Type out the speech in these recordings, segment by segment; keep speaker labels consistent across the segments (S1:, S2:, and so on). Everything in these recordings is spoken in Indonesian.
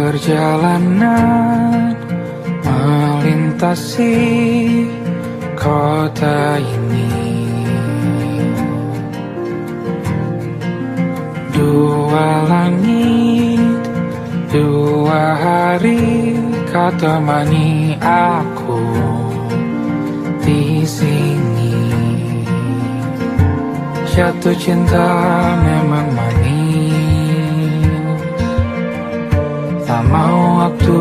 S1: Perjalanan melintasi kota ini, dua langit, dua hari kau temani aku di sini. Jatuh cinta memang manis, tak mau waktu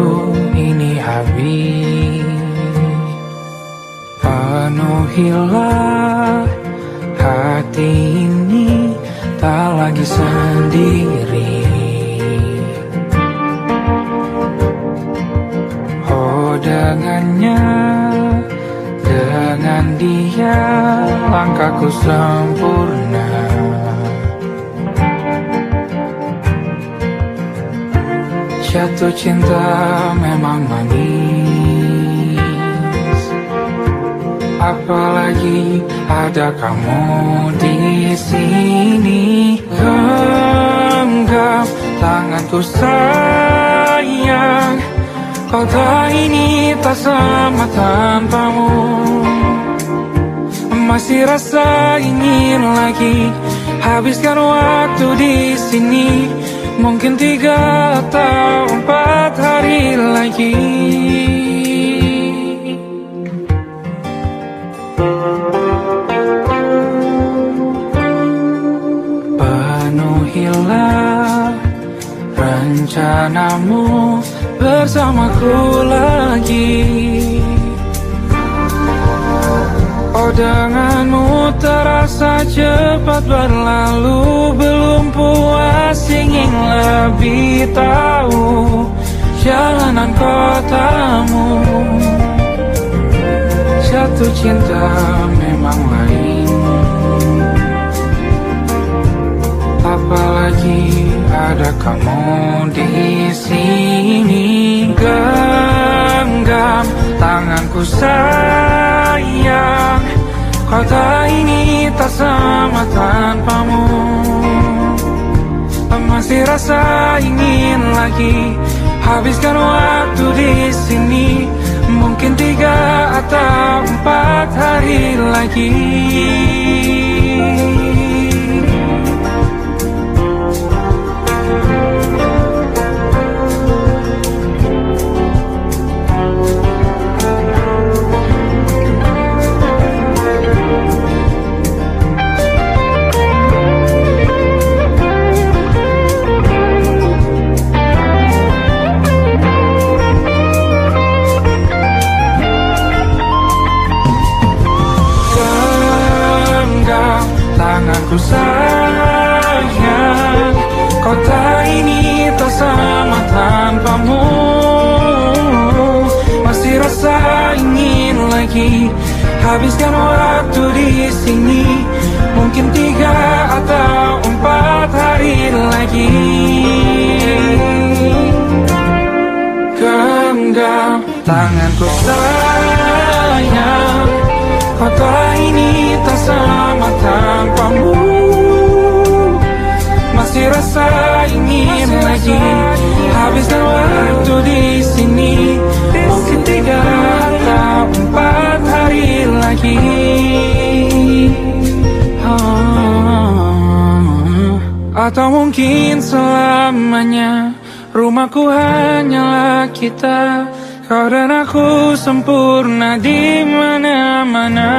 S1: ini habis. Penuhilah hati ini, tak lagi sendiri. Oh dengannya, dengan dia langkahku sempurna. Jatuh cinta memang manis, apalagi ada kamu di sini. Genggam tanganku sayang, kota ini tak sama tanpamu. Masih rasa ingin lagi habiskan waktu di sini. Mungkin 3 atau 4 hari lagi. Penuhilah rencanamu bersamaku lagi. Oh denganmu terasa cepat berlalu, belum puas ingin lebih tahu jalanan kotamu. Jatuh cinta memang lain, apalagi ada kamu di sini. Genggam tanganku sayang, kota ini tak sama tanpamu. Masih rasa ingin lagi habiskan waktu di sini. Mungkin 3 atau 4 hari lagi. Tanganku sayang, kota ini tak sama tanpamu. Masih rasa ingin lagi habiskan waktu di sini. Mungkin 3 atau 4 hari lagi. Genggam tanganku sayang, kota ini tak sama tanpamu. Masih rasa ingin lagi habiskan waktu di sini. Mungkin 3 atau 4 hari lagi. Atau mungkin selamanya. Rumahku hanyalah kita, kau dan aku sempurna di mana-mana.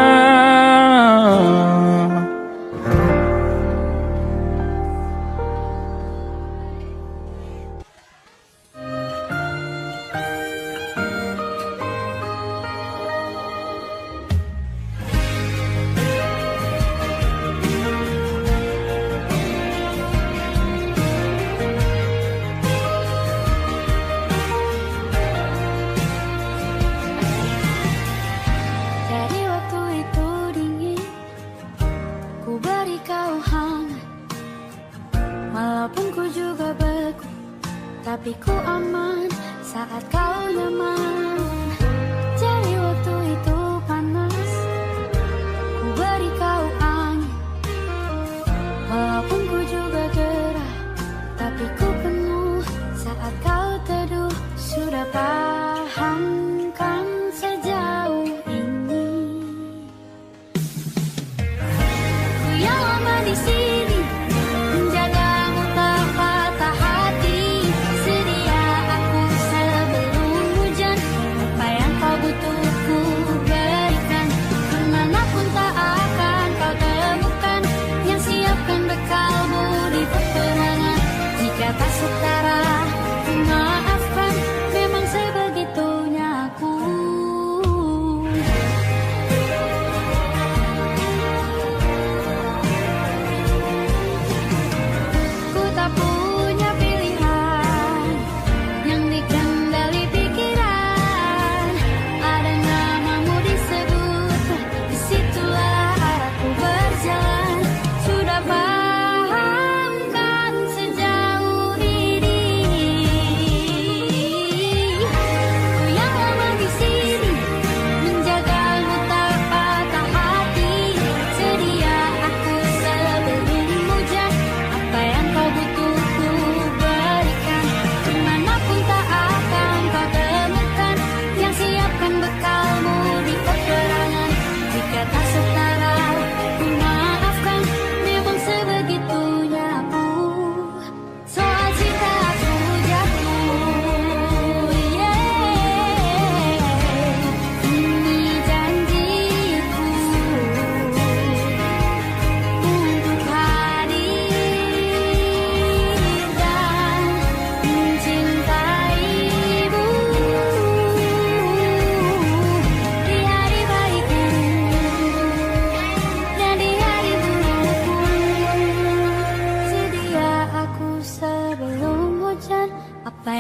S2: Tapi ku aman saat kau nyaman. Jadi waktu itu panas, ku beri kau angin. Walaupun ku juga gerah, tapi ku penuh saat kau teduh.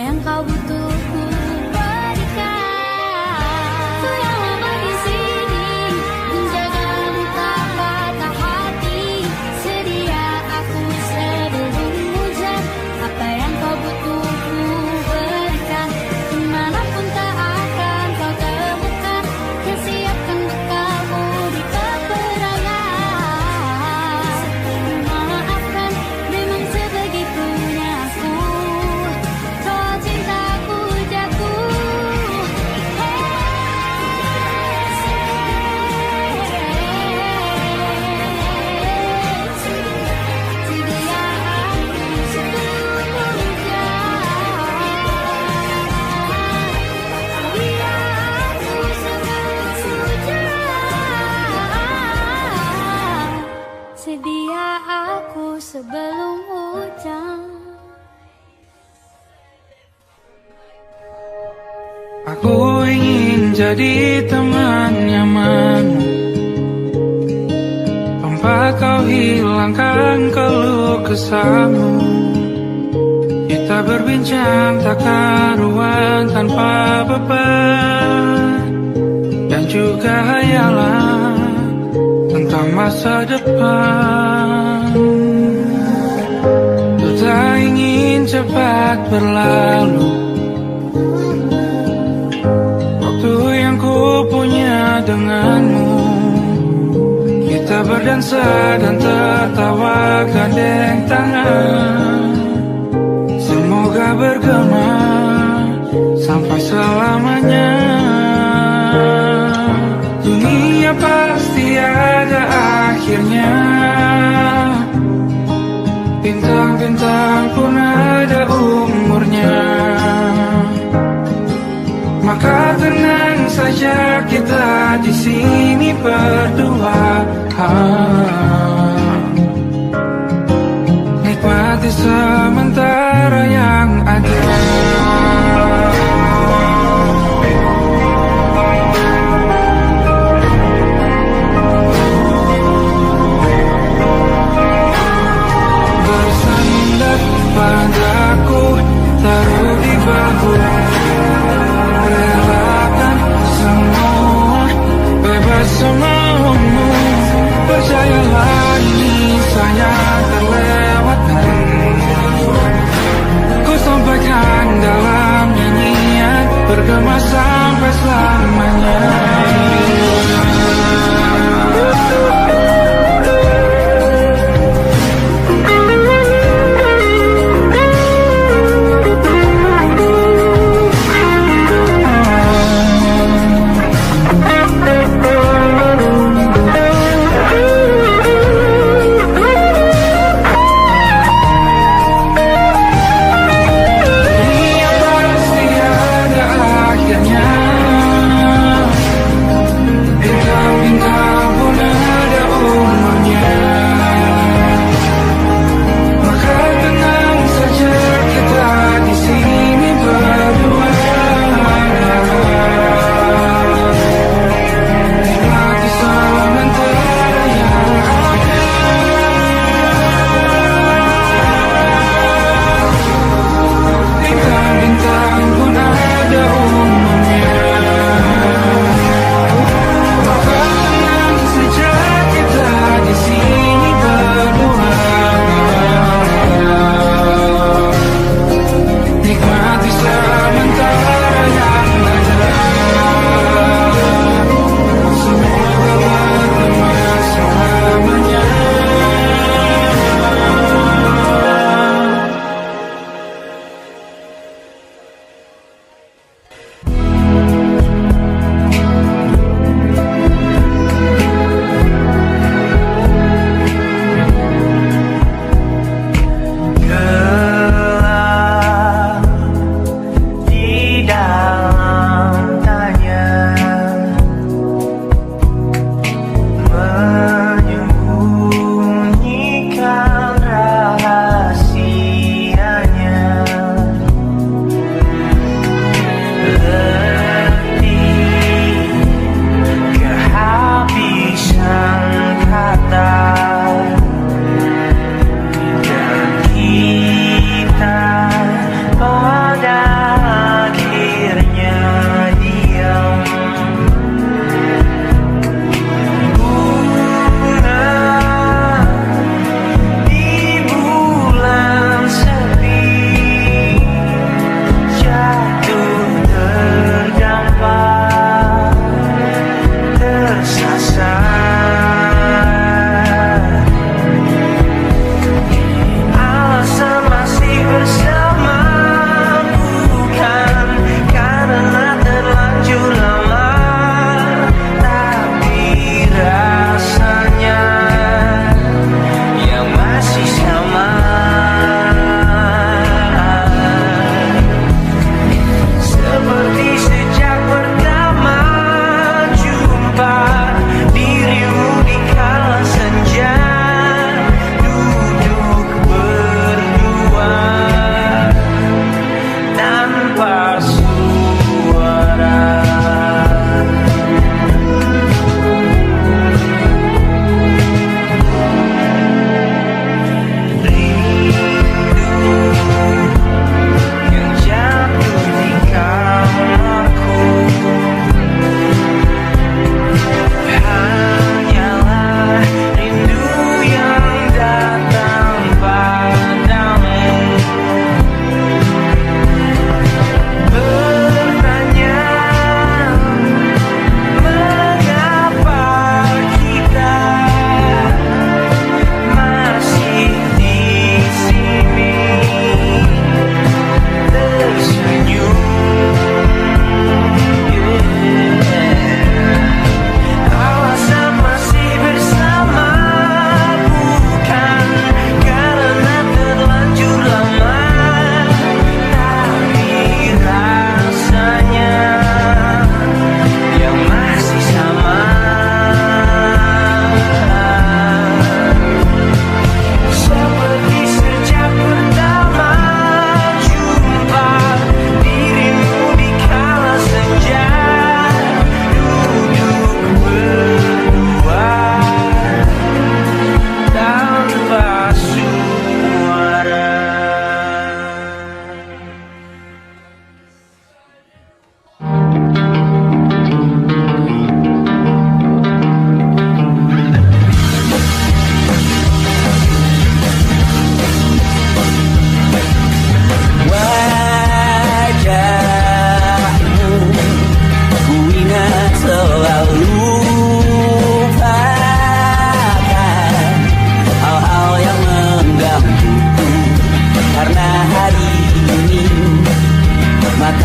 S2: yang kau butuh ku berikan. Ku yang lama di sini menjagamu tak patah hati. Sedia aku sebelum hujan. Apa yang kau butuh ku berikan. Dimanapun tak akan kau temukan yang siapkan bekalmu di peperangan. Maafkan, memang sebegitunya aku. Soal cintaku jatuh. Sedia aku sebelum hujan. Sedia aku sebelum hujan.
S1: Aku ingin jadi teman nyamanmu, tempat kau hilangkan keluh kesahmu. Kita berbincang tak karuan tanpa beban, dan juga hayalan tentang masa depan. Ku tak ingin cepat berlalu waktu yang ku punya denganmu. Kita berdansa dan tertawa gandeng tangan. Semoga bergema sampai selamanya. Dunia pasti ada akhirnya. Bintang-bintang pun ada umurnya. Maka tenang saja kita di sini berdua. Nikmati sementara yang ada. Bersandar padaku, taruh di bahu. Relakan semua, bebas semaumu. Percayalah ini saya terlewatkan. Ku sampaikan dalam nyanyian, bergema sampai selamanya. Dunia pasti ada akhirnya.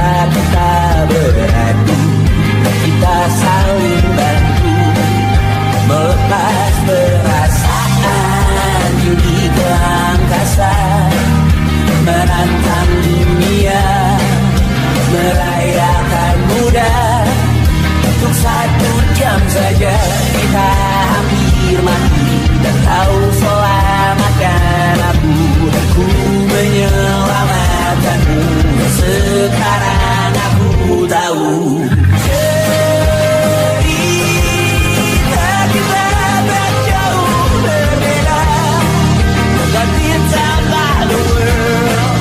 S3: saat kita beradu, kita saling bantu melepas perasaan judi ke angkasa, menantang dunia, merayakan muda. Untuk 1 jam saja kita hampir mati, dan kau selamatkan aku, dan ku menyelamatkanmu. Sekarang aku tahu cerita kita tak jauh berbeda, but it's about the world.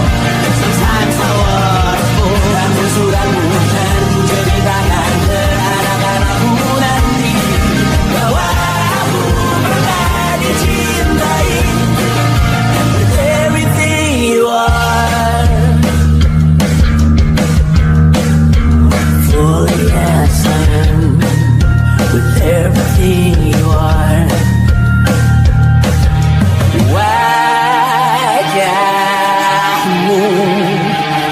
S3: Sometimes I want more. Kamu sudah bukan ceritakan ke anak-anakku nanti bahwa aku pernah dicintai, with everything you are. Fully as I am, with everything you are. Wajahmu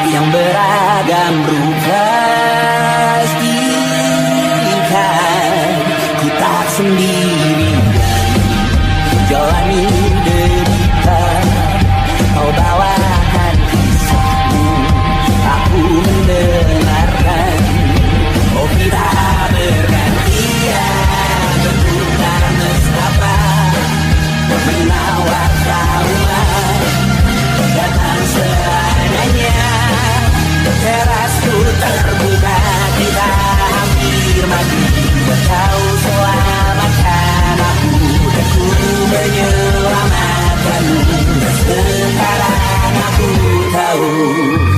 S3: yang beragam rupa pastikan ku tak sendirian jalani derita. Kau bawakan kisahmu, aku mendengarkan. Oh kita bergantian bertukar nestapa, menawar trauma datang seadanya. Terasku terbuka, kita hampir mati, kau selamatkan aku, dan ku menyelamatkanmu. Sekarang aku tahu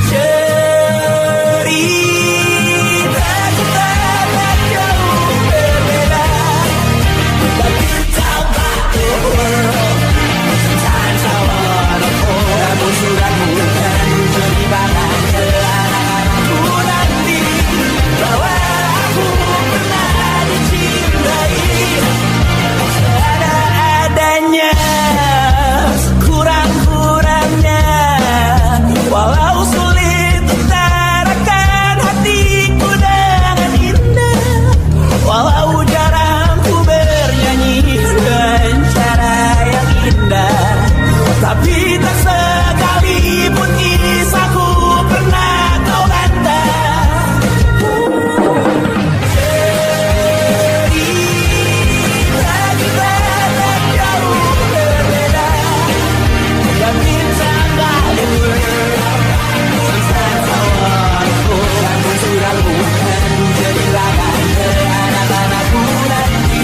S3: cerita kita tak jauh berbeda, but it's about the world. Sometimes I wanna fall. Kamu sudah bukan ceritakan ke anak-anakku nanti bahwa aku pernah dicintai seadanya, sekurang-kurangnya. Walau sulit utarakan hatiku dengan indah, walau jarang ku bernyanyi dengan cara yang indah, tapi tak sekalipun kisahku pernah kau bantah. Cerita kita tak jauh berbeda, but it's about the world. Sometimes I wanna fall. Kamu sudah bukan ceritakan ke anak-anakku nanti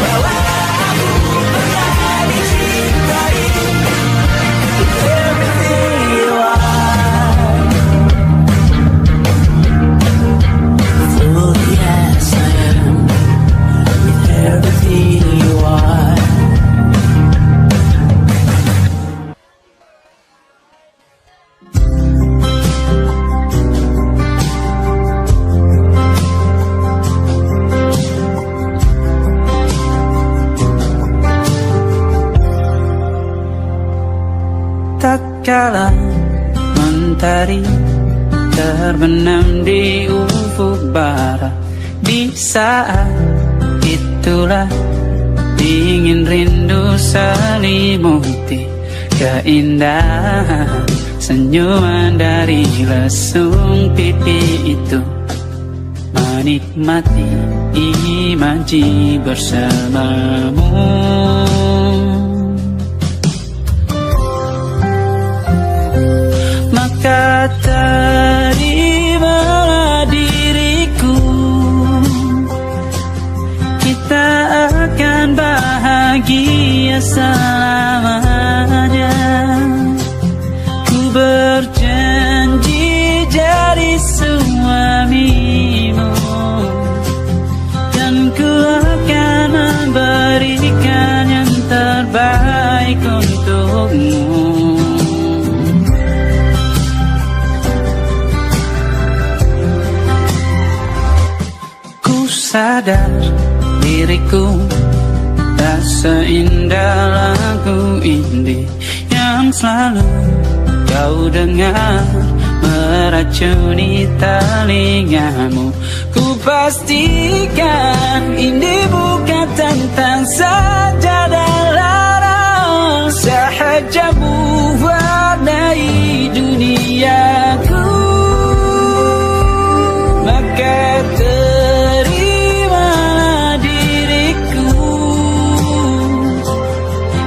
S3: bahwa aku pernah dicintai, everything you are. Fully as I am, with everything you are.
S4: Tak kala mentari terbenam di ufuk barat, di saat itulah dingin rindu selimuti keindahan senyuman dari lesung pipi itu, menikmati imaji bersamamu. Maka terimalah diriku, kita akan bahagia selamanya. Ku berjanji jadi suamimu, dan ku akan memberikan yang terbaik untukmu. Sadar diriku tak seindah lagu indie yang selalu kau dengar meracuni telingamu. Ku pastikan ini bukan tentang saja dan larang, sahaja mewarnai duniaku. Maka terimalah diriku,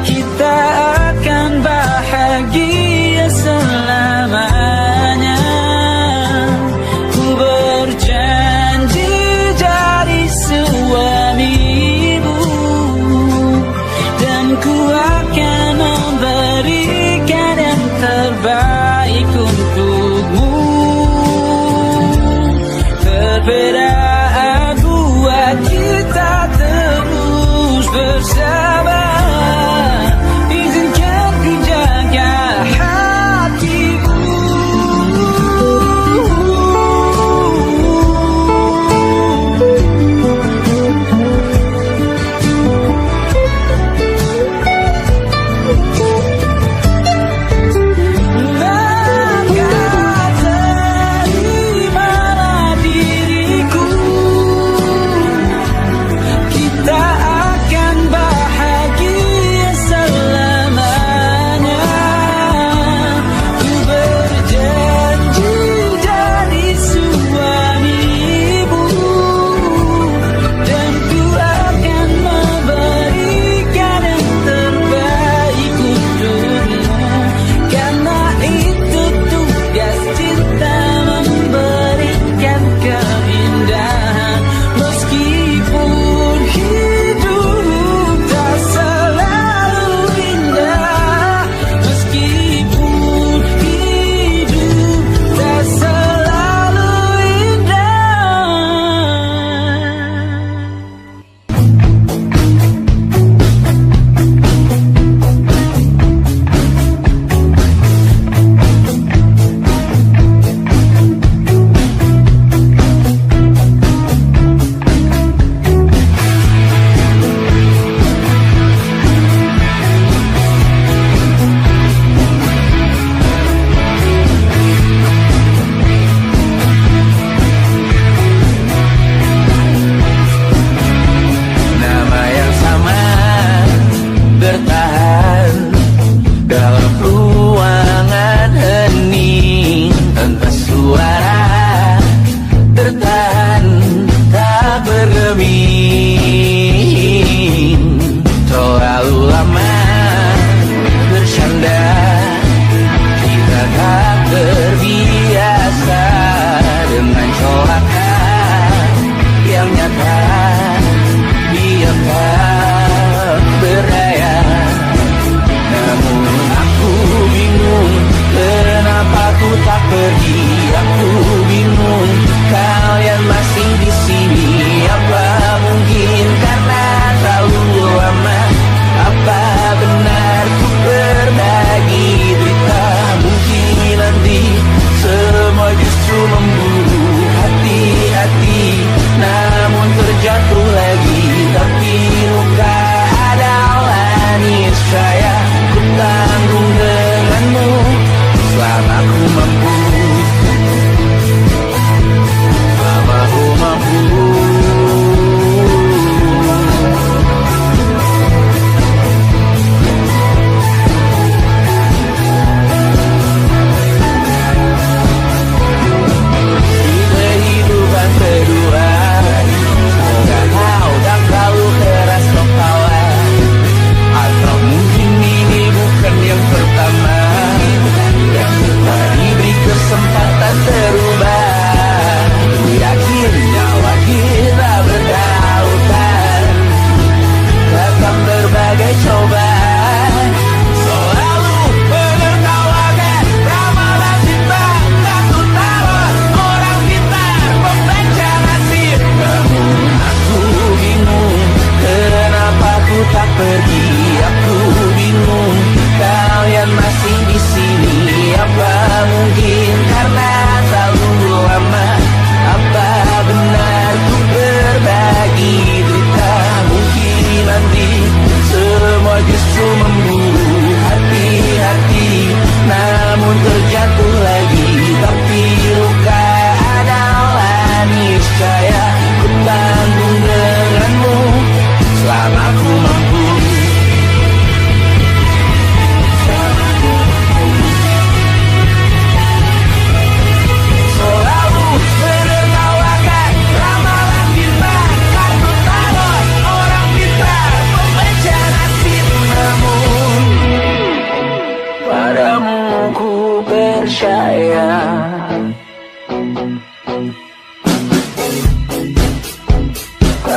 S4: kita akan bahagia selamanya. Ku berjanji jadi suamimu, dan ku akan memberikan yang terbaik untuk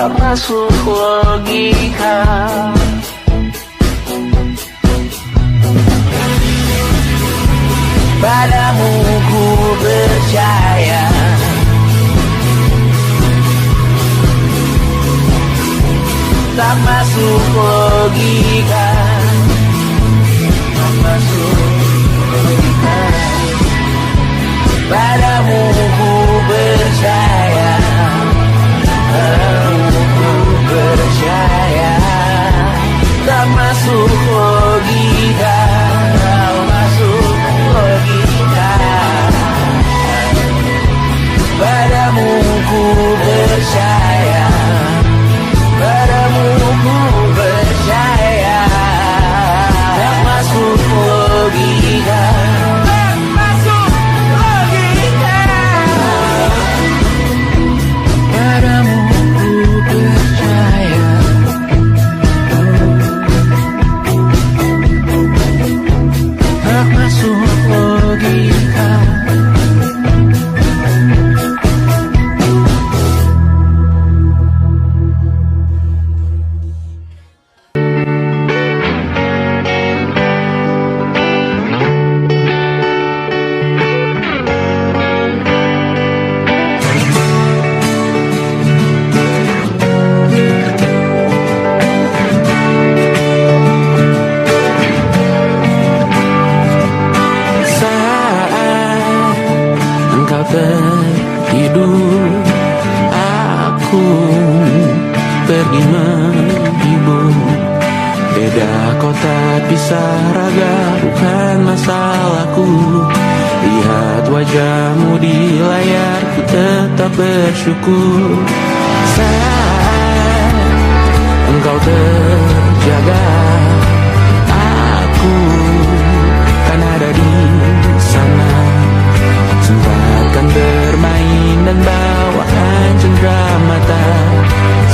S3: tak masuk logika. Padamu ku percaya, tak masuk logika, tak masuk logika. Padamu ku percaya, padamu ku percaya, tak masuk logika, tak masuk logika. Padamu ku percaya, padamu ku percaya, tak masuk logika, tak masuk logika. Padamu ku percaya, tak masuk logika. Tertidur, aku pergi menghibur. Beda kota pisah raga bukan masalahku. Lihat wajahmu di layar, ku tetap bersyukur. Saat engkau terjaga, aku kan ada di sana. Sempatkan bermain dan bawaan cenderamata.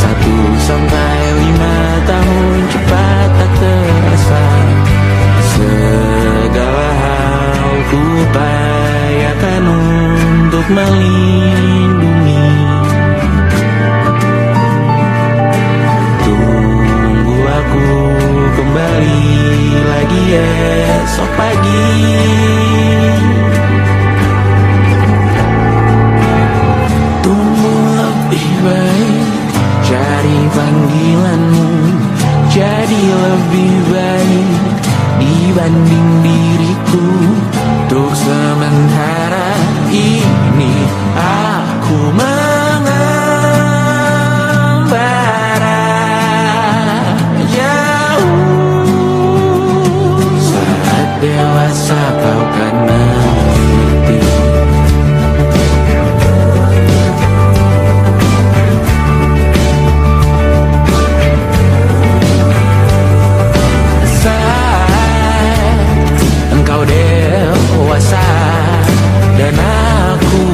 S3: 1-5 tahun cepat tak terasa. Segala hal ku upayakan untuk melindungi. Tunggu aku kembali lagi esok pagi. Cari panggilanmu jadi lebih baik dibanding diriku. Untuk sementara ini aku mengembara jauh. Saat dewasa kau kan mengerti. Engkau dewasa dan aku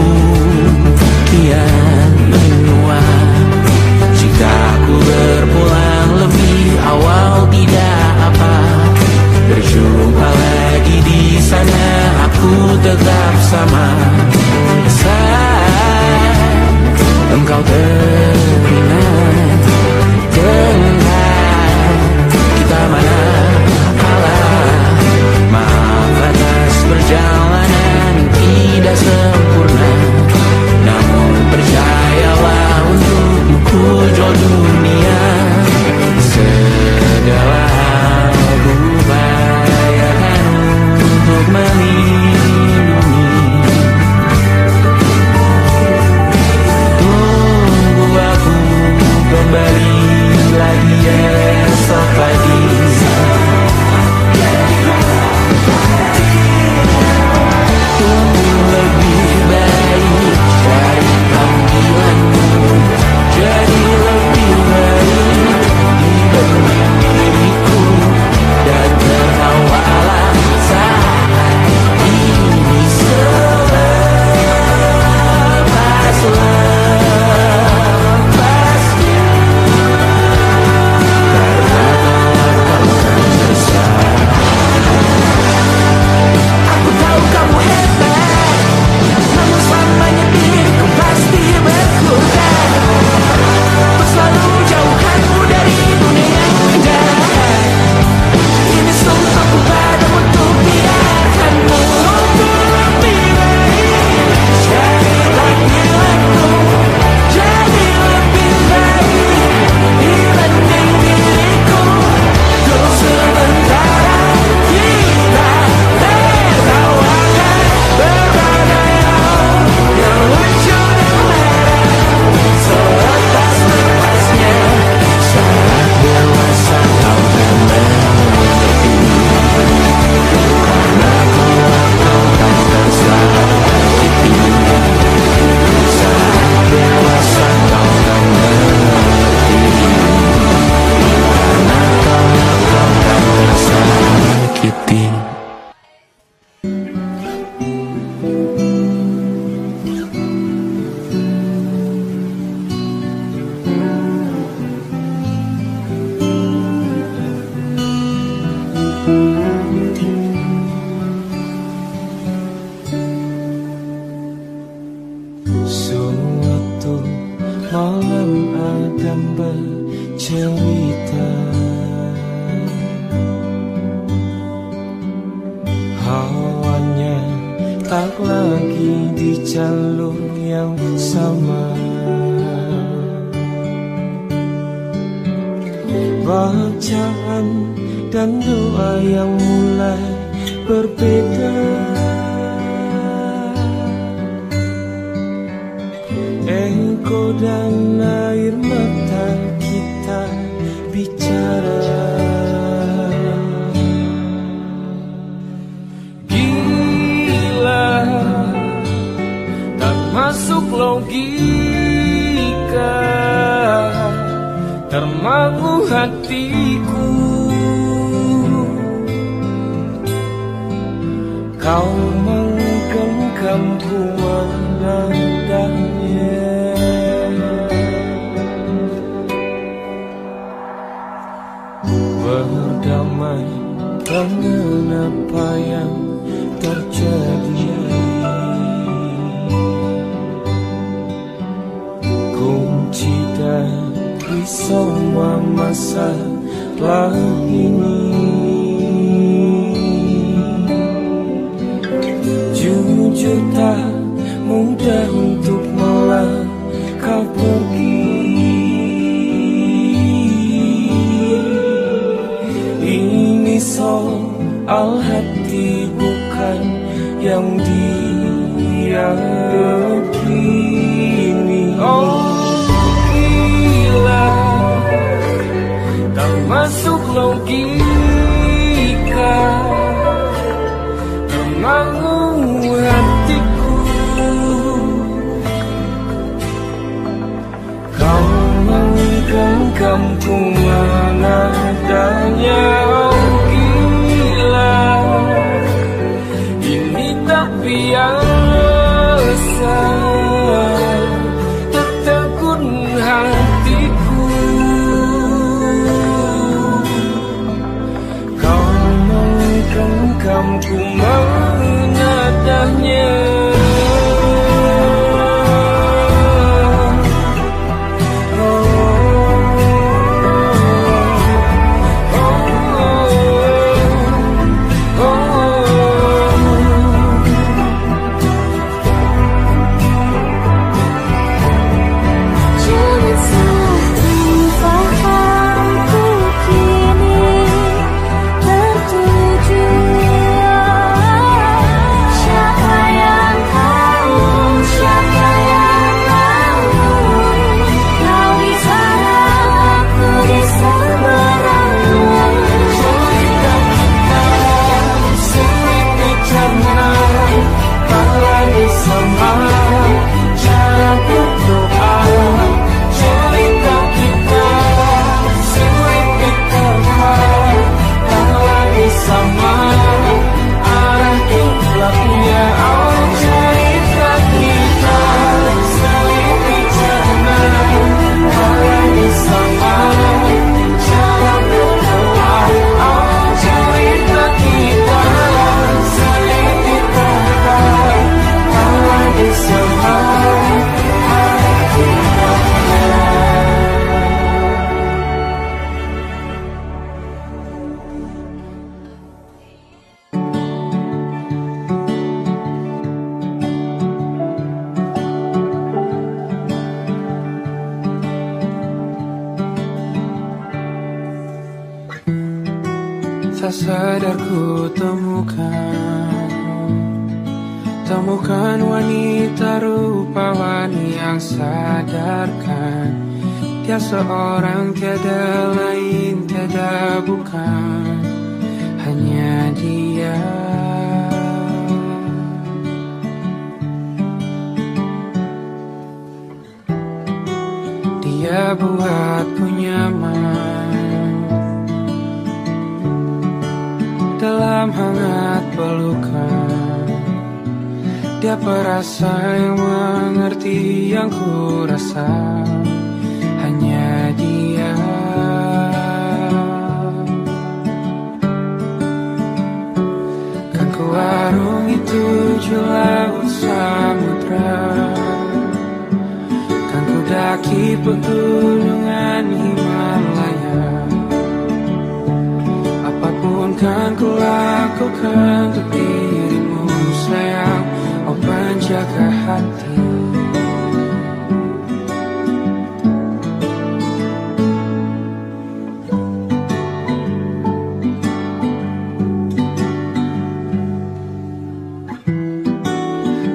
S1: cerita, hawanya tak lagi di jalur yang sama. Bacaan dan doa yang mulai berbeda. Ego dan air mata kita bicara. Gila, tak masuk logika, termangu hatiku. Kau menggenggamku menandanya. Berdamai dengan apa yang terjadi. Kunci dari semua masalah ini. Jujur tak mudah untuk melangkah pergi. Ini soal hati bukan yang diyakini. Oh gila, tak masuk logika, termangu hatiku. Kau menggenggamku mana adanya. Oh gila, ini tak biasa, tertegun hatiku. Kau menggenggamku mana adanya. Tak sadar ku temukan wanita rupawan yang sadarkan dia seorang, tiada lain, tiada bukan, hanya dia. Dia buatku nyaman dalam hangat pelukan. Dia perasa yang mengerti yang ku rasa, hanya dia. Kan ku arungi 7 laut samudra, kan ku daki pegunungan Himalaya. kan ku lakukan untuk dirimu sayang, oh penjaga hati.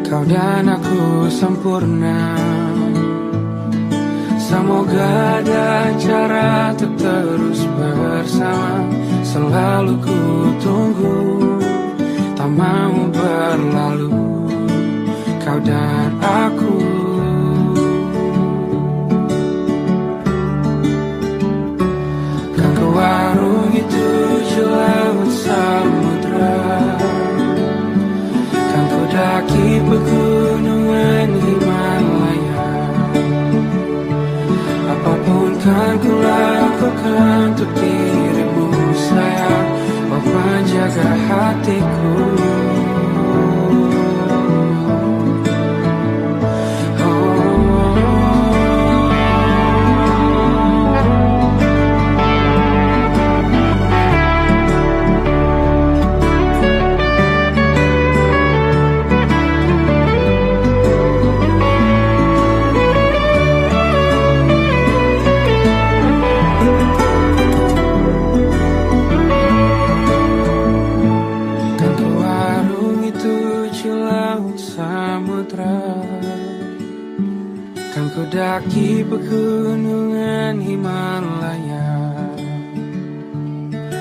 S1: Kau dan aku sempurna, semoga ada cara untuk terus bersama. Selalu ku tunggu, tak mau berlalu, kau dan aku. Kan ke warung itu laut samudra, kan ku daki pegunungan Himalaya. Apapun kan ku lakukan untuk dirimu sayang, oh penjaga hatiku. Kan ku daki pegunungan Himalaya.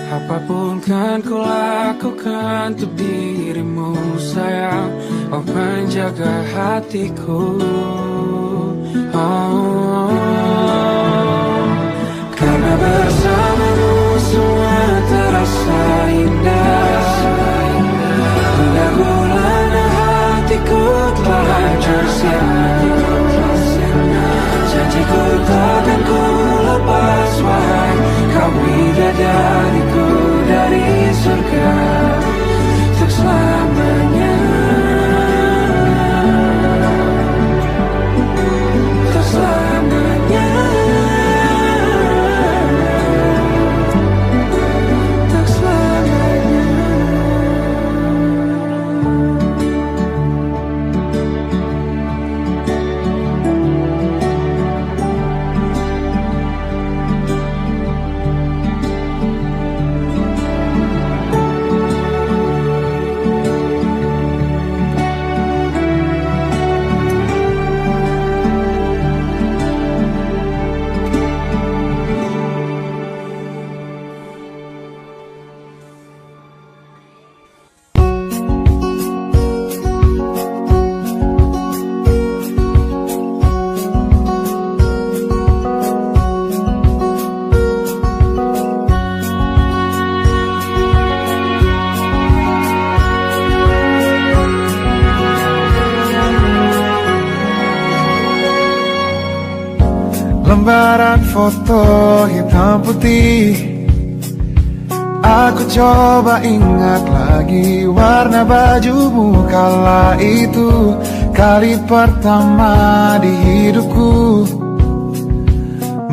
S1: Apapun kan ku lakukan untuk dirimu sayang, oh penjaga hatiku. Oh, karena bersamamu semua terasa indah. Gula-gulana hatiku telah hancur sia-sia. Janjiku takkan ku lepas, wahai kau bidadariku dari surga untuk selamanya, untuk selamanya, untuk selamanya.
S5: Lembaran foto hitam putih, aku coba ingat lagi warna bajumu kala itu. Kali pertama di hidupku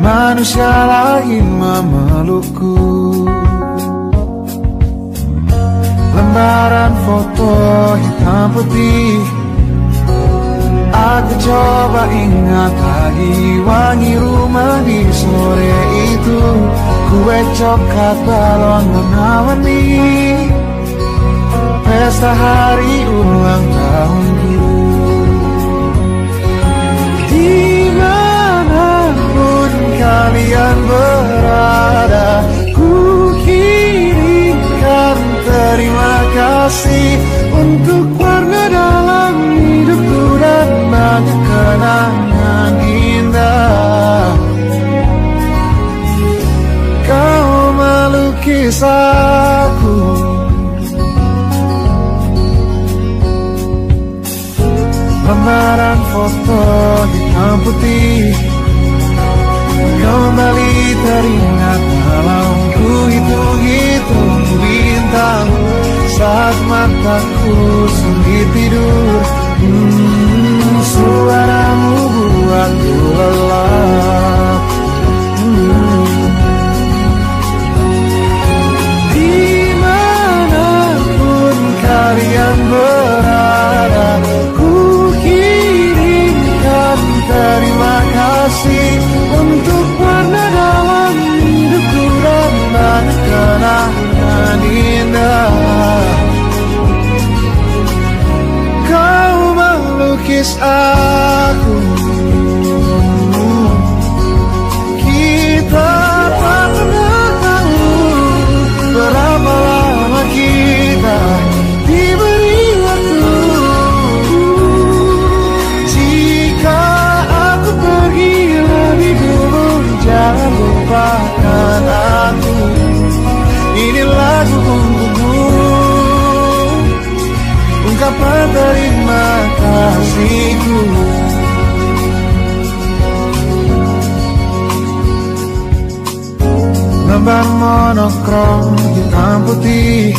S5: manusia lain memelukku. Lembaran foto hitam putih, aku coba ingat lagi wangi rumah di sore itu. Kue coklat balon mengawani pesta hari ulang tahunku. Dimanapun kalian berada, ku kirimkan terima kasih untuk warna dalam hidupku dan banyak kenangan indah. Kau melukis aku, lembaran foto hitam putih kembali teringat dalam ku hitung-hitung bintang saat mataku sulit tidur. Suaramu buatku lelap. terima kasih untuk warna dalam hidupku dan banyak kenangan indah. Kau melukis aku, kita tak pernah tahu berapa lama kita diberi waktu. Jika aku pergi lebih dulu, jangan lupakan aku. Ini lagu untukmu, ungkapan terima kasihku. Lembar monokrom hitam putih,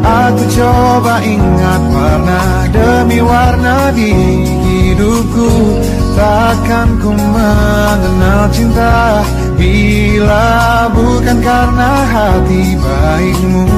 S5: aku coba ingat warna demi warna di hidupku. Takkan ku mengenal cinta bila bukan karena hati baikmu.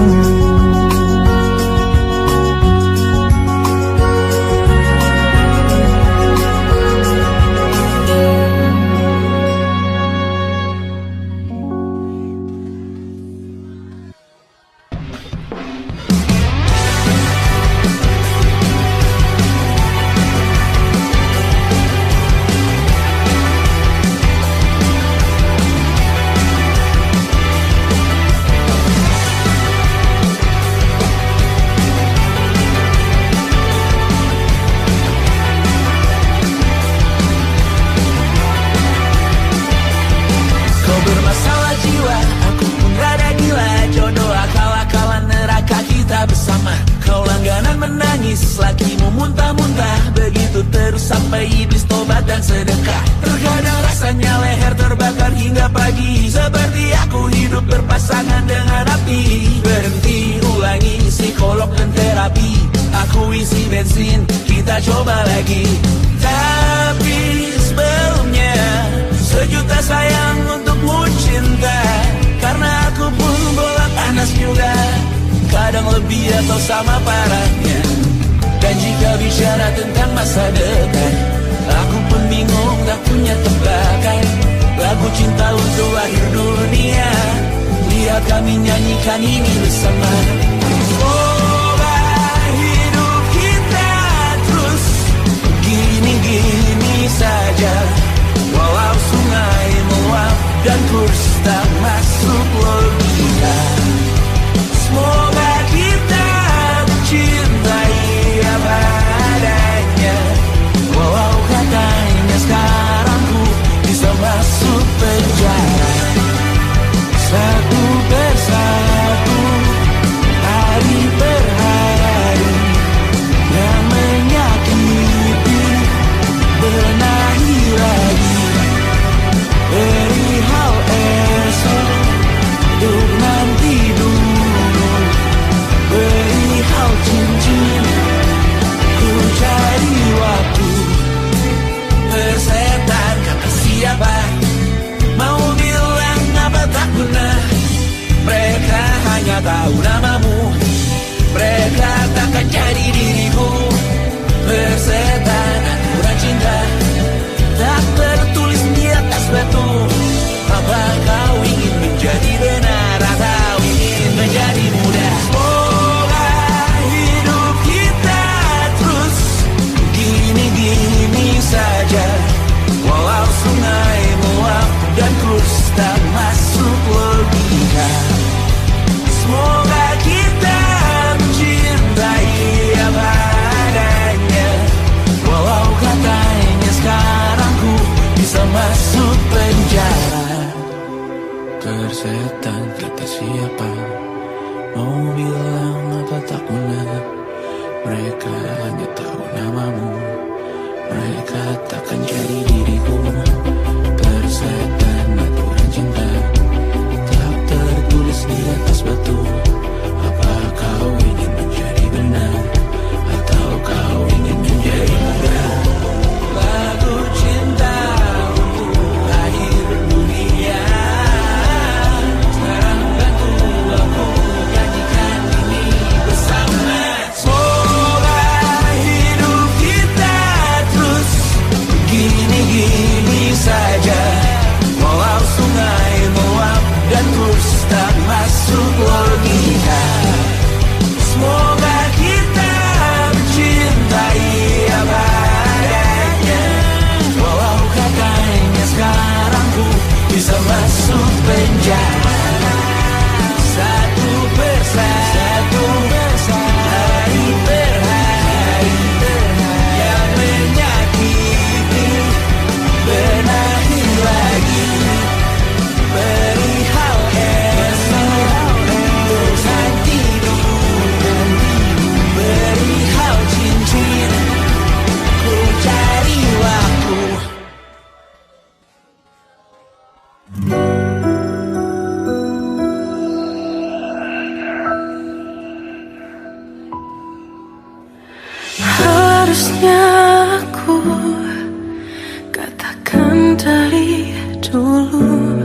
S3: dulu,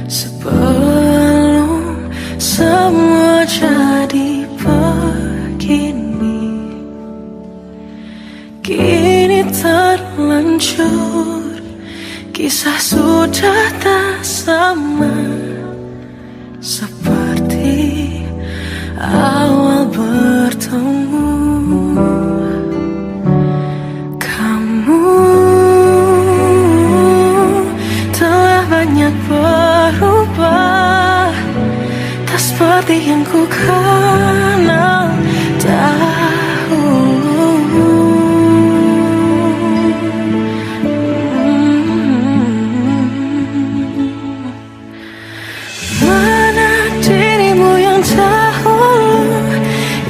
S3: sebelum semua jadi begini. Kini terlanjur, kisah sudah tak sama seperti awal bertemu. Kamu telah banyak berubah, tak seperti yang ku kenal dahulu. Mana dirimu yang dahulu,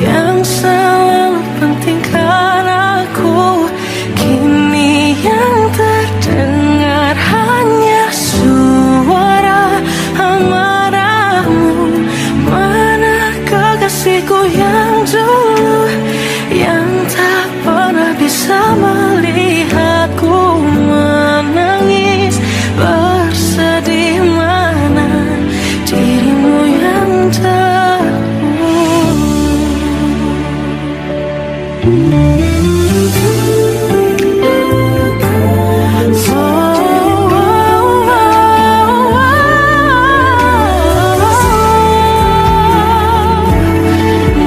S3: yang selalu pentingkan aku. Kini yang terdengar hanya suara amarahmu. Mana kekasihku yang dulu, yang tak pernah bisa melihatku menangis bersedih. Mana dirimu yang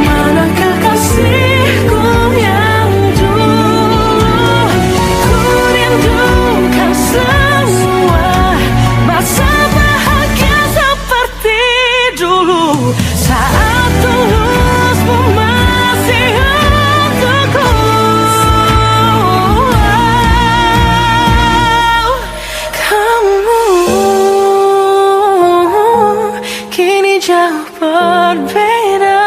S3: mana kekasihku yang dulu, ku rindukan semua masa bahagia seperti dulu, saat tulusmu masih untukku. Kamu kini jauh berbeda,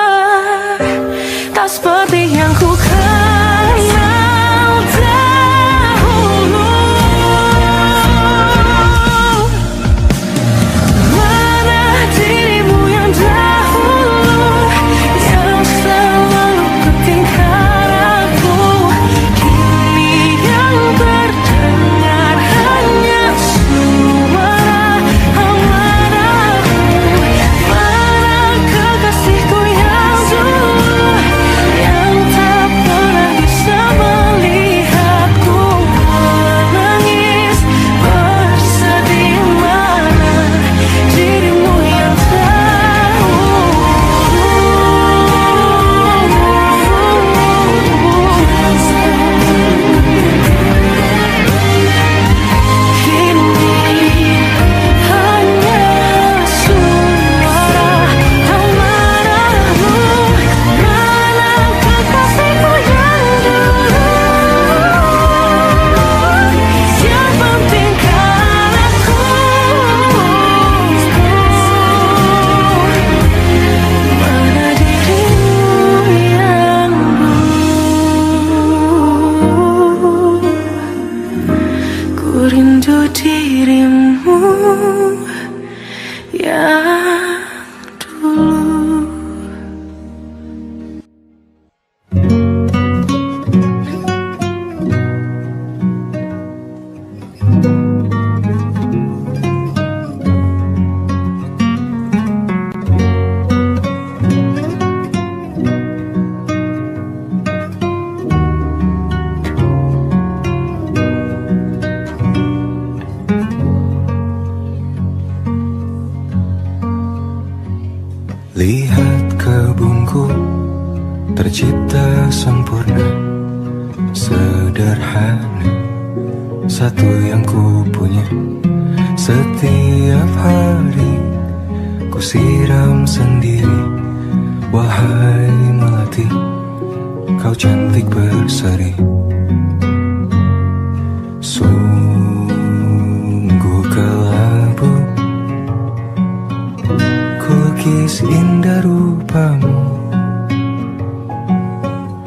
S3: tak seperti yang ku kenal dahulu. Mana dirimu yang dahulu, yang selalu pentingkan aku. Kini yang terdengar hanya suara amarahmu. Mana kekasihku yang dulu, yang tak pernah bisa melihatku menangis bersedih. Mana dirimu yang kini hanya suara amarahmu. Mana kekasihku yang dulu, yang pentingkan aku. Mana dirimu yang dulu, ku rindu dirimu yang dulu.
S5: Lihat kebunku tercipta sempurna, sederhana, satu yang ku punya. Setiap hari ku siram sendiri. Wahai melati, kau cantik berseri. Sungguh kelabu lukis indah rupamu.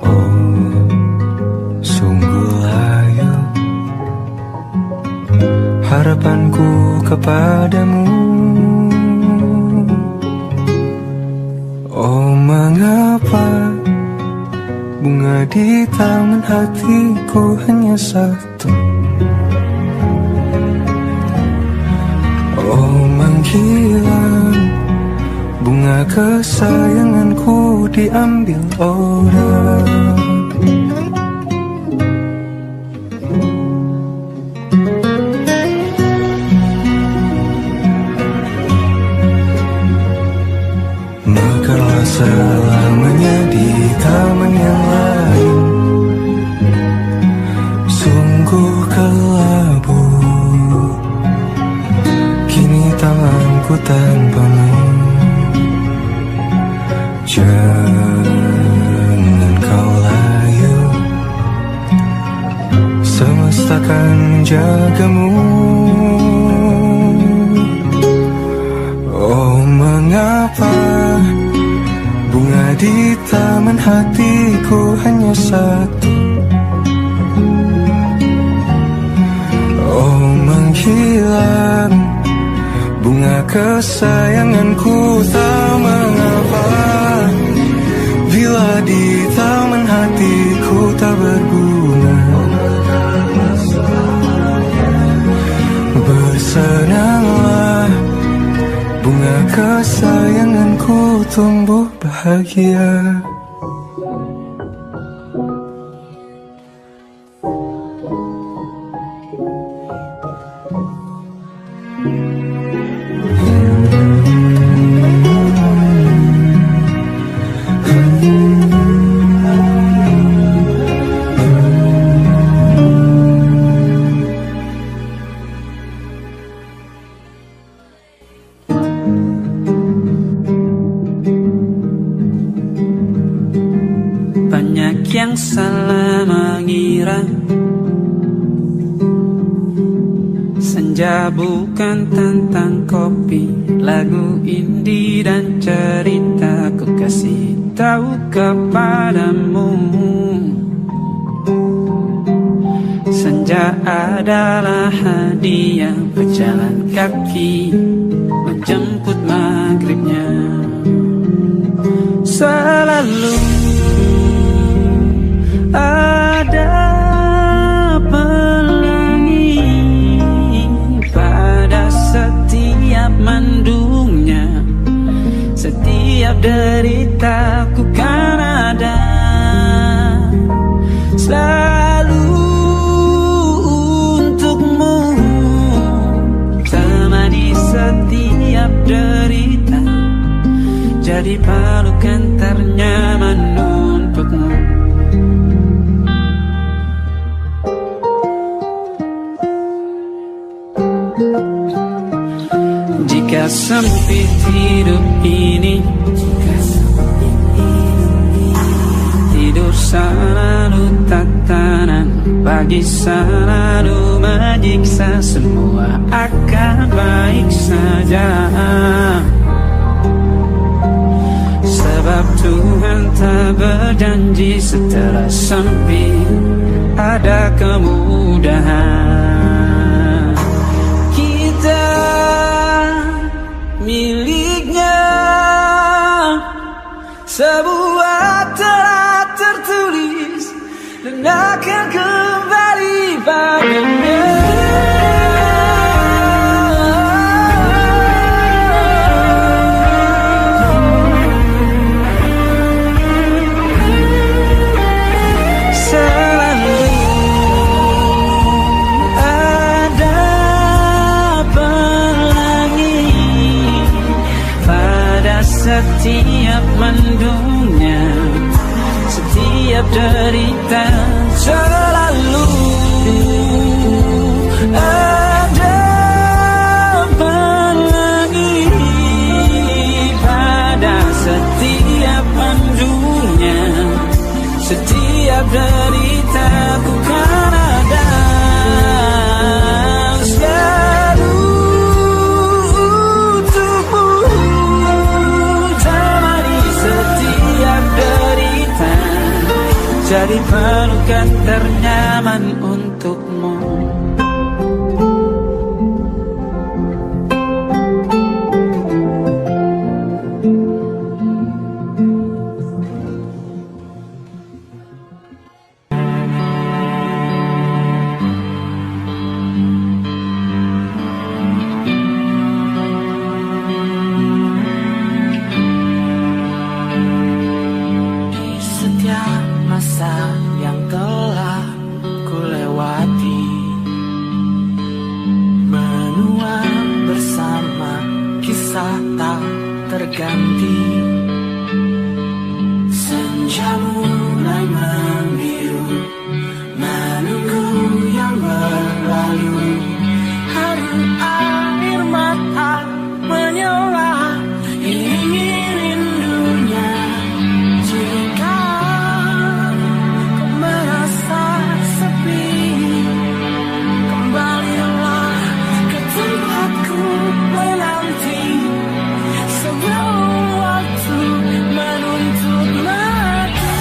S5: Oh, sungguh layu harapanku kepadamu. Oh, mengapa bunga di taman hatiku hanya satu? menghilang, bunga kesayanganku diambil orang. Mekarlah selamanya di taman yang lain, sungguh kelabu kini tanganku tanpamu. Jangan kau layu, semesta akan menjagamu. Oh mengapa bunga di taman hatiku hanya satu? Oh menghilang, bunga kesayanganku tak mengapa. Bila di taman hatiku tak berbunga, bersenanglah, bunga kesayanganku tumbuh bahagia.
S4: Banyak yang salah mengira senja bukan tentang kopi, lagu indie dan cerita. Ku kasih tahu kepadamu, senja adalah hadiah berjalan kaki menjemput maghribnya. Selalu ada pelangi pada setiap mendungnya, setiap deritaku kan ada selalu untukmu, temani setiap derita, jadi pelukan ternyaman untukmu. Jika sempit hidup ini, tidur selalu tatanan, pagi selalu menyiksa, semua akan baik saja. Sebab Tuhan tak berjanji setelah sempit ada kemudahan. Kita miliknya sebuah telah tertulis dan akan kembali padanya. Setiap mendungnya, setiap derita, selalu ada pelangi pada setiap mendungnya, setiap derita ku kan ada selalu untukmu, jadi pelukan ternyaman untukmu. rasa tak terganti. Senja mulai membiru, menunggu yang berlalu. Haru air mata menyala, ini rindunya. Jika kau merasa sepi, kembalilah ke tempatku menanti. Sebelum waktu menuntut mati.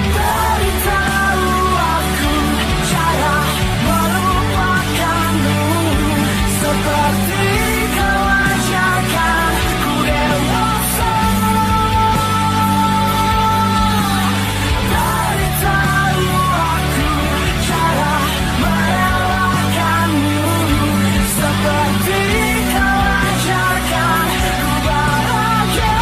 S4: Beritahu aku cara melupakanmu, seperti kau ajarkan ku dewasa. Beritahu aku cara merelakanmu, seperti kau ajarkan ku bahagia.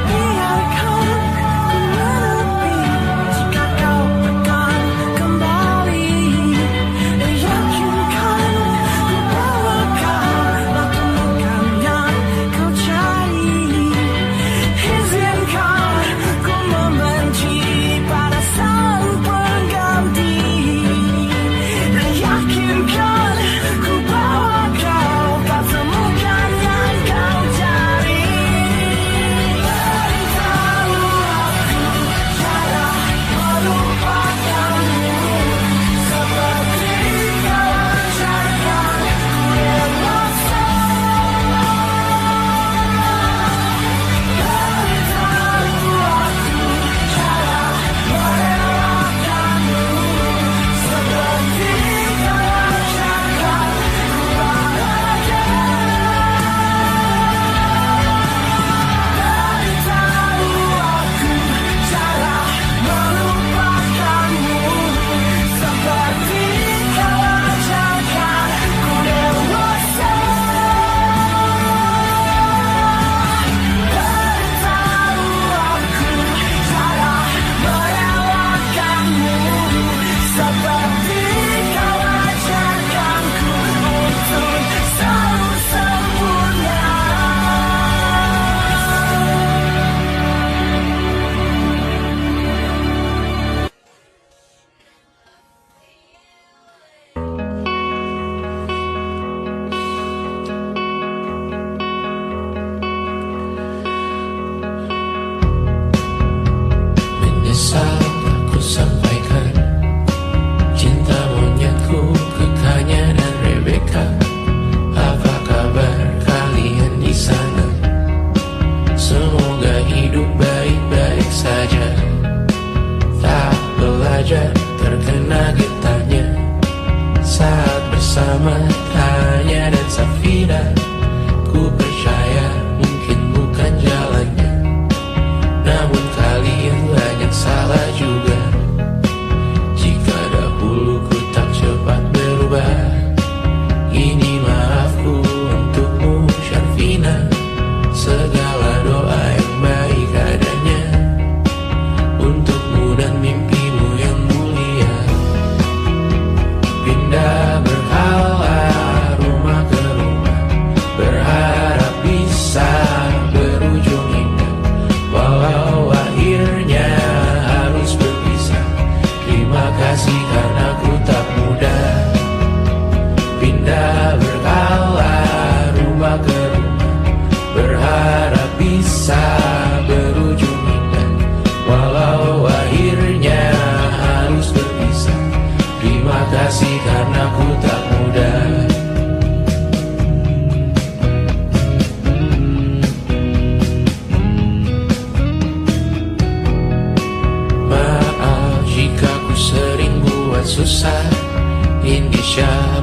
S4: Biarkan ku menepi jika kau akan kembali. Yakinkan ku bahwa kaulah temukan yang kau cari. Izinkan ku membenci pada sang pengganti. Yakinkan ku bahwa kau temukan yang kau cari. Beritahu aku cara melupakanmu, seperti kau ajarkan ku dewasa. Beritahu aku cara merelakanmu, seperti kau ajarkan ku bahagia. Beritahu aku cara melupakanmu, seperti kau ajarkan ku dewasa. Beritahu aku cara merelakanmu, seperti kau ajarkanku untuk selalu sempurna.
S3: Menyesal aku sampaikan cinta monyetku ke Kanya dan Rebecca. Apa kabar kalian di sana? Semoga hidup baik-baik saja. Tak belajar terkena getahnya saat bersama Tanya dan Safira. Ku percaya mungkin bukan jalannya, namun kalian banyak salah juga. Jika dahulu ku tak cepat berubah, ini maafku untukmu Syarfina. Segala doa yang baik adanya untukmu dan mimpimu yang mulia. Pindah berhala rumah ke rumah, berharap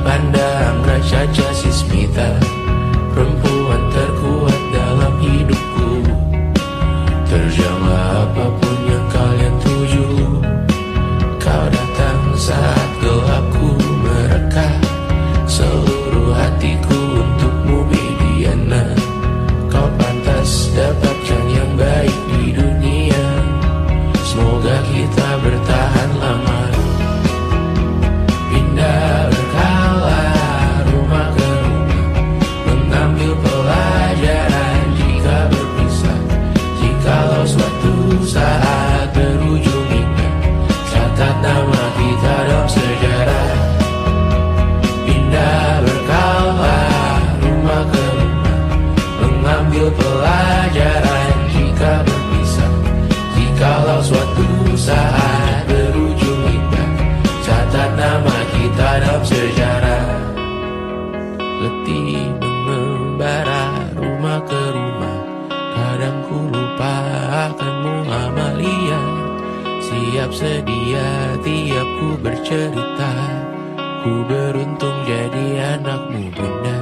S3: pandang Raja Sismita, perempuan terkuat dalam hidupku. Terjanglah apapun yang kalian tuju, kau datang saat gelapku mereka. Seluruh hatiku untukmu Mediana, kau pantas dapatkan yang baik di dunia. Semoga kita bertahan lama. Pindah berkala rumah ke rumah, mengambil pelajaran jika berpisah. Jikalau suatu saat berujung indah, catat nama kita dalam sejarah. Pindah berkala rumah ke rumah, mengambil pelajaran jika berpisah. Jikalau suatu saat berujung indah, catat nama kita dalam sejarah. Letih mengembara rumah ke rumah, kadang ku lupa akanmu Amalia. Siap sedia tiap ku bercerita, ku beruntung jadi anakmu bunda.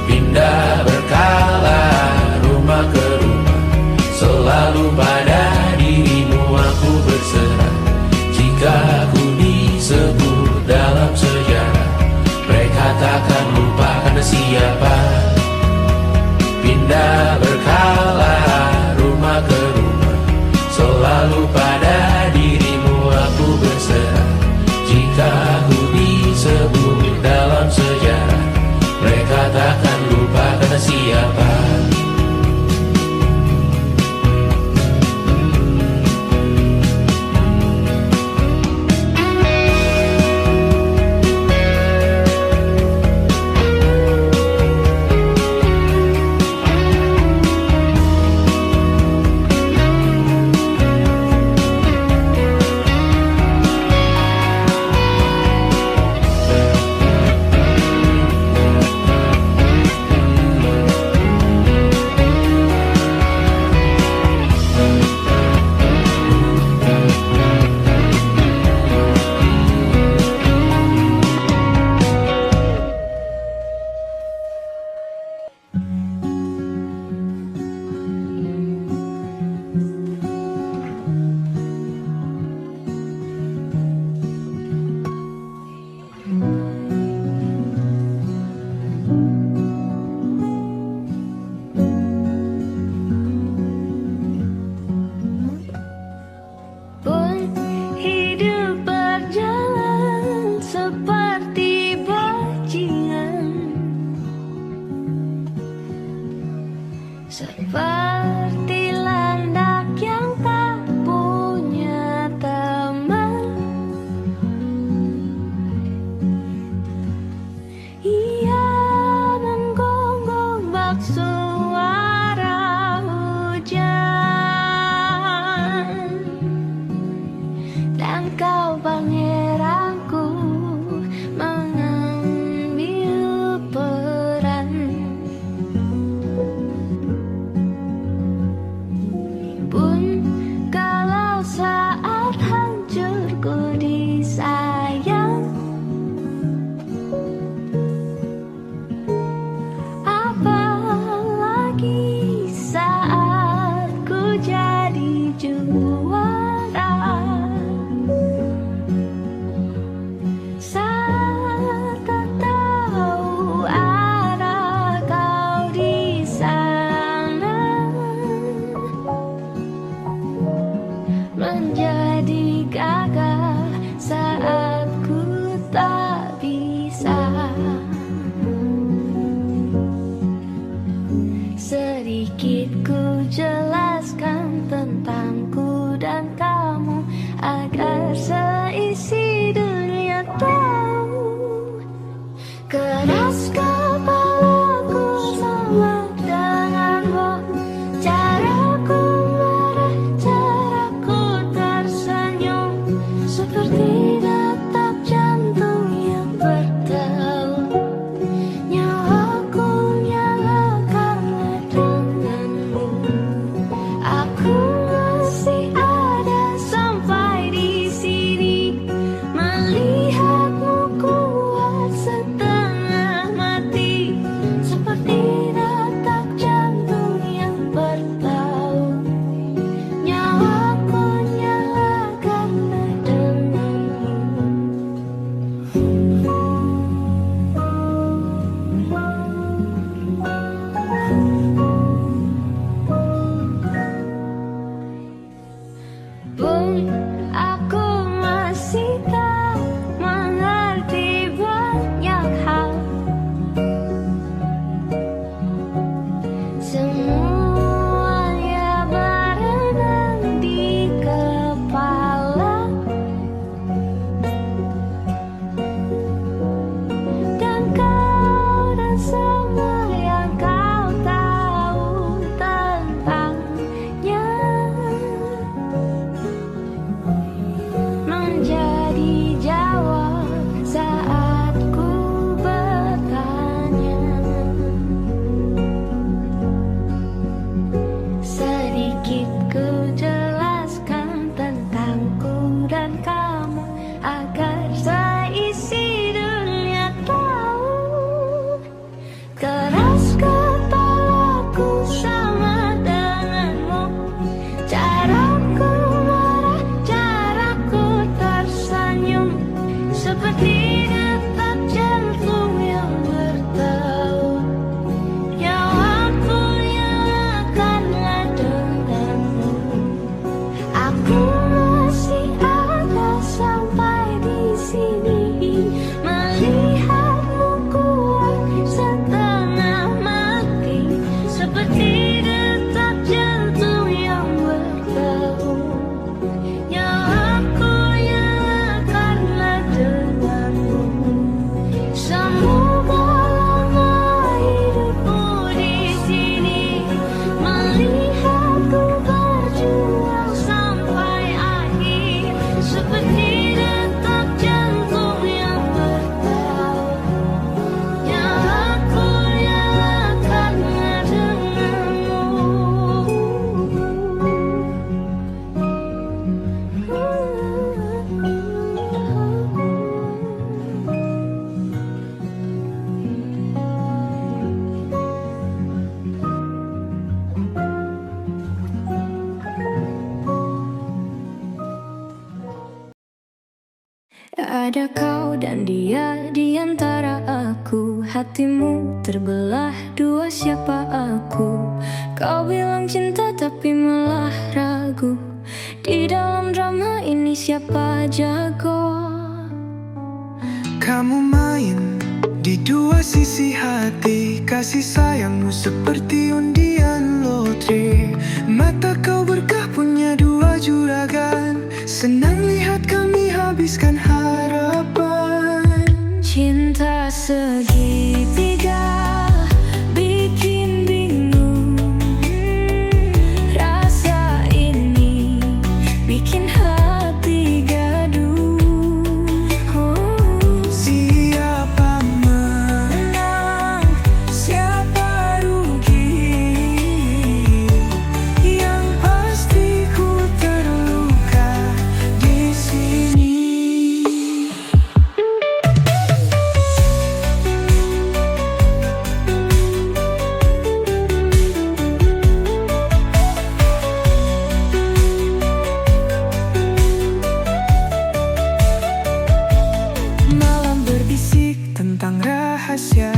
S3: Pindah berkala rumah ke rumah, selalu pada dirimu aku berserah. Jika ku disebut dalam sejarah, mereka takkan lupa karena siapa. Pindah berkala rumah ke rumah, selalu pada dirimu aku berserah. Jika ku disebut dalam sejarah, mereka takkan lupa karena siapa.
S2: Ada kau dan dia di antara aku. Hatimu terbelah dua, siapa aku? Kau bilang cinta tapi malah ragu. Di dalam drama ini siapa jago?
S5: Kamu main di dua sisi hati. Kasih sayangmu seperti undian lotre. Mata kau berkah punya dua juragan. Senang lihat kami habiskan harapan.
S2: Cinta segitiga bikin bingung. Rasa ini bikin hati gaduh.
S5: Siapa menang, siapa rugi? Yang pasti ku terluka di sini. Malam berbisik tentang rahasia.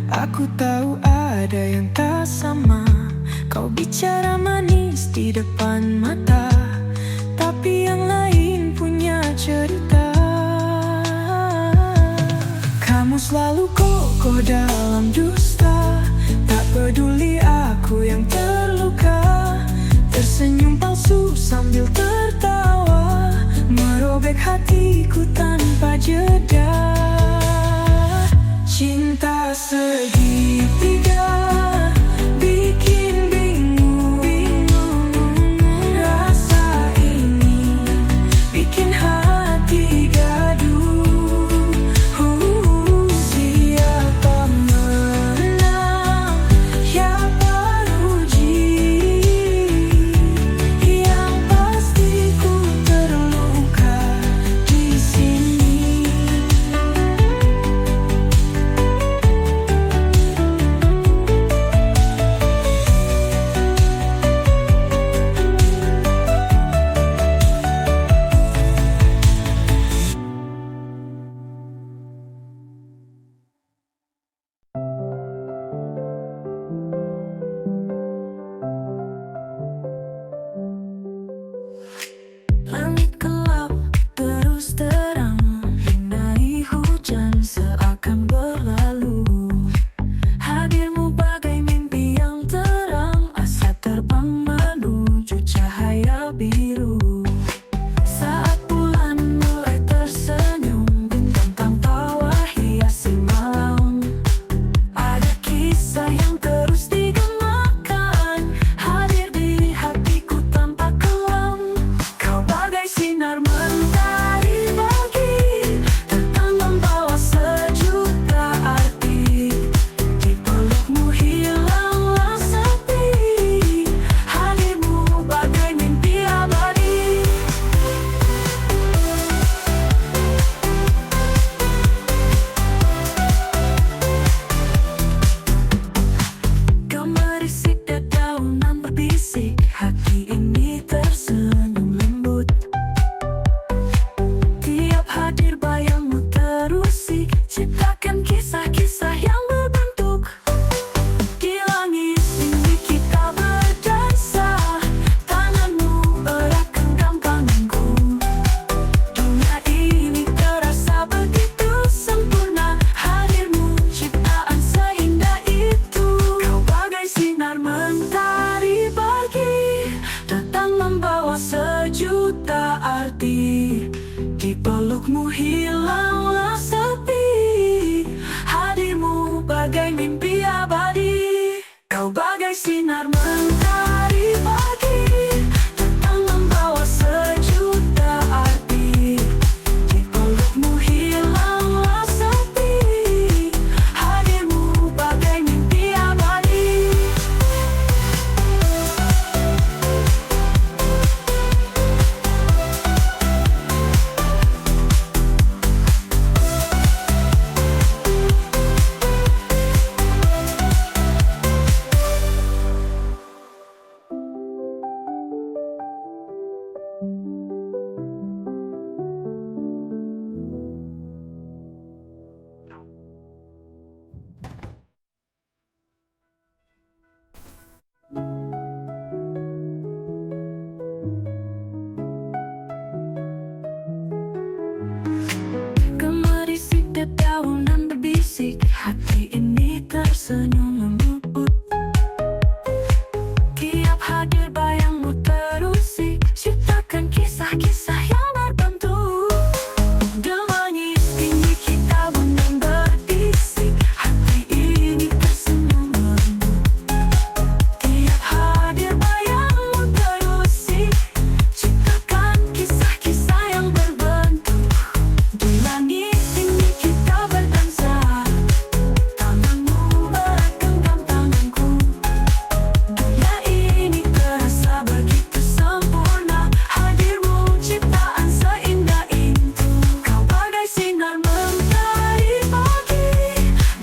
S5: Aku tahu ada yang tak sama. Kau bicara manis di depan mata, tapi yang lain punya cerita. Kamu selalu kokoh dalam dusta. Tak peduli aku yang terluka. Tersenyum palsu sambil tertawa, merobek hatiku tanpa jeda. Cinta segitiga bikin bingung. Rasa ini bikin hati gaduh. Siapa menang, siapa rugi? Yang pasti ku terluka di sini. senyum lembut. Tiap hadir bayangmu terusik, ciptakan kisah-kisah yang berbentuk. Demani tinggi kita bunyi berisik, hati ini tersenyum lembut. Tiap hadir bayangmu terusik, ciptakan kisah-kisah yang berbentuk. Di langit tinggi kita berdansa, tanganmu bergenggam tanganku. Dunia ini terasa begitu sempurna, hadirmu ciptaan seindah itu. Kau bagai sinar mentari pagi,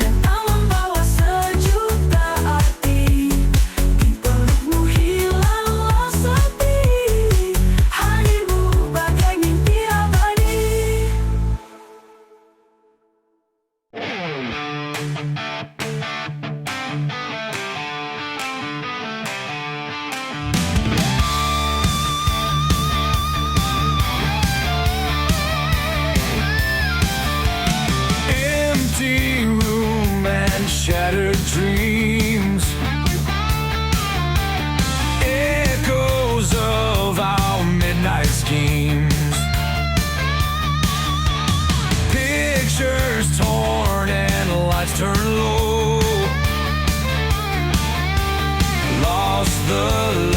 S5: datang membawa sejuta arti. Di pelukmu hilanglah sepi, hadirmu bagai mimpi abadi.
S1: Empty room and shattered dreams, echoes of our midnight schemes. Pictures torn and lights turned low, lost the